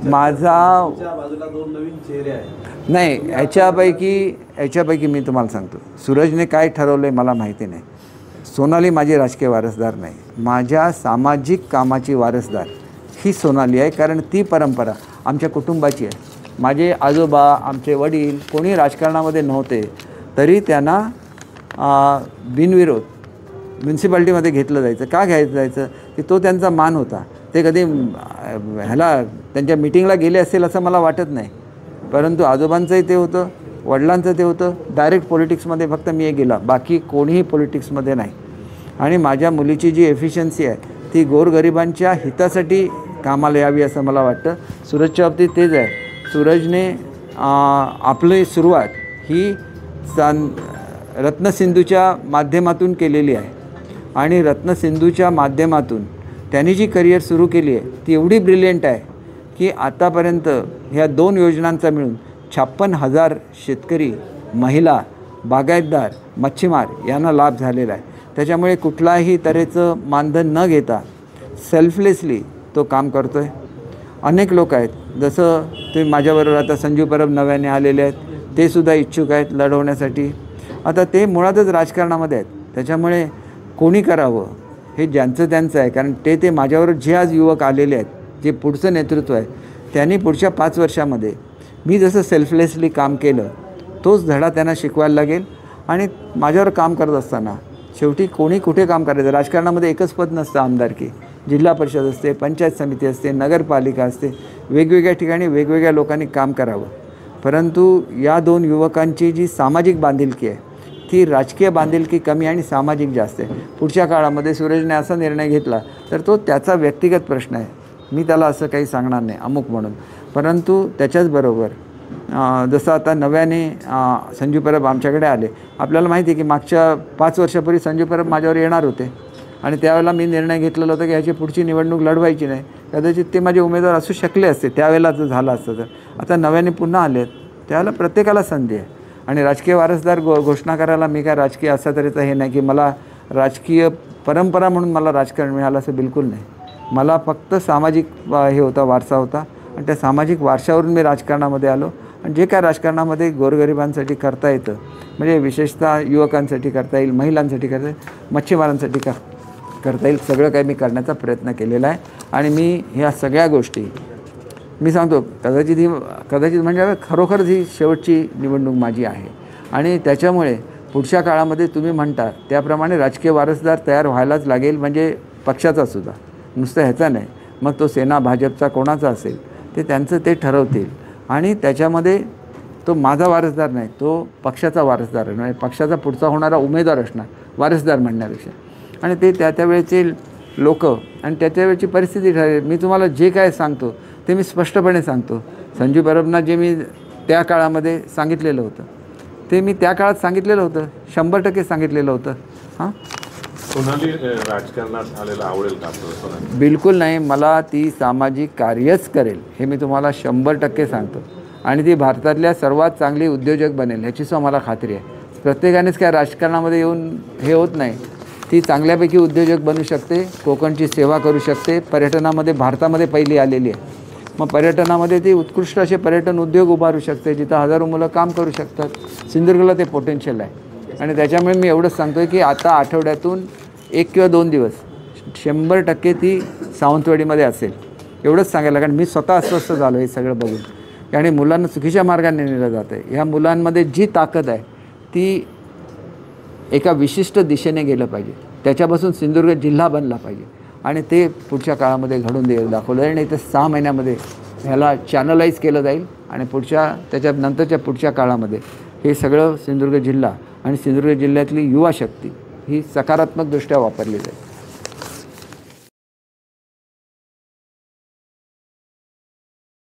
माझा बाजूला दोन नवीन चेहरे आहेत. नाही, याच्यापैकी मी तुम्हाला सांगतो, सूरजने काय ठरवलं आहे मला माहिती नाही. सोनाली माझी राजकीय वारसदार नाही, माझ्या सामाजिक कामाची वारसदार ही सोनाली आहे. कारण ती परंपरा आमच्या कुटुंबाची आहे. माझे आजोबा, आमचे वडील कोणी राजकारणामध्ये नव्हते, तरी त्यांना बिनविरोध म्युन्सिपाल्टीमध्ये घेतलं जायचं. का घ्यायचं जायचं? की तो त्यांचा मान होता. ते कधी त्यांच्या मीटिंगला गेले असेल असं मला वाटत नाही, परंतु आजोबांचंही ते होतं, वडिलांचं ते होतं. डायरेक्ट पॉलिटिक्समध्ये फक्त मी गेला, बाकी कोणीही पॉलिटिक्समध्ये नाही. आणि माझ्या मुलीची जी एफिशियन्सी आहे ती गोरगरिबांच्या हितासाठी कामाला यावी असं मला वाटतं. सूरजच्या बाबतीत तेच आहे. सूरजने आपली सुरुवात ही रत्नसिंधूच्या माध्यमातून केलेली आहे आणि रत्नसिंधूच्या माध्यमातून त्यांनी जी करिअर सुरू केली आहे ती एवढी ब्रिलियंट आहे की आतापर्यंत ह्या 2 योजनांचा मिळून 56,000 शेतकरी, महिला, बागायतदार, मच्छीमार यांना लाभ झालेला आहे. त्याच्यामुळे कुठलाही तऱ्हेचं मानधन न घेता सेल्फलेसली तो काम करतो आहे. अनेक लोक आहेत, जसं ते माझ्याबरोबर आता संजू परब नव्याने आलेले आहेत, ते सुद्धा इच्छुक आहेत लढवण्यासाठी. आता ते मुळातच राजकारणामध्ये आहेत, त्याच्यामुळे कोणी करावं हे ज्यांचं त्यांचं आहे. कारण ते माझ्याबरोबर जे आज युवक आलेले आहेत, जे पुढचं नेतृत्व आहे, त्यांनी पुढच्या 5 वर्षामध्ये मी जसं सेल्फलेसली काम केलं तोच धडा त्यांना शिकवायला लागेल. आणि माझ्यावर काम करत असताना शेवटी कोणी कुठे काम करायचं, राजकारणामध्ये एकच पद नसतं. आमदारकी, जिल्हा परिषद असते, पंचायत समिती असते, नगरपालिका असते, वेगवेगळ्या ठिकाणी वेगवेगळ्या लोकांनी काम करावं. परंतु या 2 युवकांची जी सामाजिक बांधिलकी आहे ती राजकीय बांधिलकी कमी आणि सामाजिक जास्त आहे. पुढच्या काळामध्ये सूरजने असा निर्णय घेतला तर तो त्याचा व्यक्तिगत प्रश्न आहे, मी त्याला असं काही सांगणार नाही अमुक म्हणून. परंतु त्याच्याचबरोबर जसं आता नव्याने संजू परब आमच्याकडे आले, आपल्याला माहिती आहे की मागच्या 5 वर्षापूर्वी संजू परब माझ्यावर येणार होते आणि त्यावेळेला मी निर्णय घेतलेला होता की ह्याची पुढची निवडणूक लढवायची नाही. कदाचित ते माझे उमेदवार असू शकले असते त्यावेळेला, जर झालं असतं तर. आता नव्याने पुन्हा आलेत, त्यावेळेला प्रत्येकाला संधी आहे. आणि राजकीय वारसदार घोषणा करायला मी काय राजकीय असा तऱ्हेचं हे नाही की मला राजकीय परंपरा म्हणून मला राजकारण मिळालं, असं बिलकुल नाही. मला फक्त सामाजिक हे होता, वारसा होता आणि त्या सामाजिक वारशावरून मी राजकारणामध्ये आलो. आणि जे काय राजकारणामध्ये गोरगरिबांसाठी करता येतं, म्हणजे विशेषतः युवकांसाठी करता येईल, महिलांसाठी करता येईल, मच्छीमारांसाठी करता येईल, सगळं काही मी करण्याचा प्रयत्न केलेला आहे. आणि मी ह्या सगळ्या गोष्टी मी सांगतो, कदाचित म्हणजे खरोखरच ही शेवटची निवडणूक माझी आहे. आणि त्याच्यामुळे पुढच्या काळामध्ये तुम्ही म्हणता त्याप्रमाणे राजकीय वारसदार तयार व्हायलाच लागेल, म्हणजे पक्षाचासुद्धा, नुसतं ह्याचा नाही. मग तो सेना भाजपचा कोणाचा असेल ते त्यांचं ते ठरवतील. आणि त्याच्यामध्ये तो माझा वारसदार नाही, तो पक्षाचा वारसदार आहे, म्हणजे पक्षाचा पुढचा होणारा उमेदवार असणार, वारसदार म्हणण्यापेक्षा. आणि ते त्यावेळेचे लोक आणि त्यावेळेची परिस्थिती ठरेल. मी तुम्हाला जे काय सांगतो ते मी स्पष्टपणे सांगतो. संजू परबना जे मी त्या काळामध्ये सांगितलेलं होतं ते मी त्या काळात सांगितलेलं होतं, 100% सांगितलेलं होतं. हां, सोनाली राजकारणात आलेला आवडेल का? बिलकुल नाही. मला ती सामाजिक कार्यच करेल हे मी तुम्हाला 100% सांगतो. आणि ती भारतातल्या सर्वात चांगली उद्योजक बनेल ह्याचीसुद्धा मला खात्री आहे. प्रत्येकानेच काय राजकारणामध्ये येऊन हे होत नाही. ती चांगल्यापैकी उद्योजक बनू शकते, कोकणची सेवा करू शकते, पर्यटनामध्ये भारतामध्ये पहिली आलेली आहे. मग पर्यटनामध्ये ती उत्कृष्ट असे पर्यटन उद्योग उभारू शकते जिथं हजारो मुलं काम करू शकतात. सिंधुदुर्गला ते पोटेन्शियल आहे. आणि त्याच्यामुळे मी एवढंच सांगतो आहे की आता आठवड्यातून 1 किंवा 2 दिवस 100% ती सावंतवाडीमध्ये असेल, एवढंच सांगायला. कारण मी स्वतः अस्वस्थ झालो हे सगळं बघून. आणि मुलांना चुकीच्या मार्गाने नेलं जात आहे. ह्या मुलांमध्ये जी ताकद आहे ती एका विशिष्ट दिशेने गेलं पाहिजे, त्याच्यापासून सिंधुदुर्ग जिल्हा बनला पाहिजे. आणि ते पुढच्या काळामध्ये घडून दाखवलं जाईल. नाही तर 6 महिन्यामध्ये ह्याला चॅनलाइज केलं जाईल आणि त्याच्यानंतरच्या पुढच्या काळामध्ये हे सगळं सिंधुदुर्ग जिल्हा आणि सिंधुदुर्ग जिल्ह्यातली युवा शक्ती ही सकारात्मकदृष्ट्या वापरली जाईल.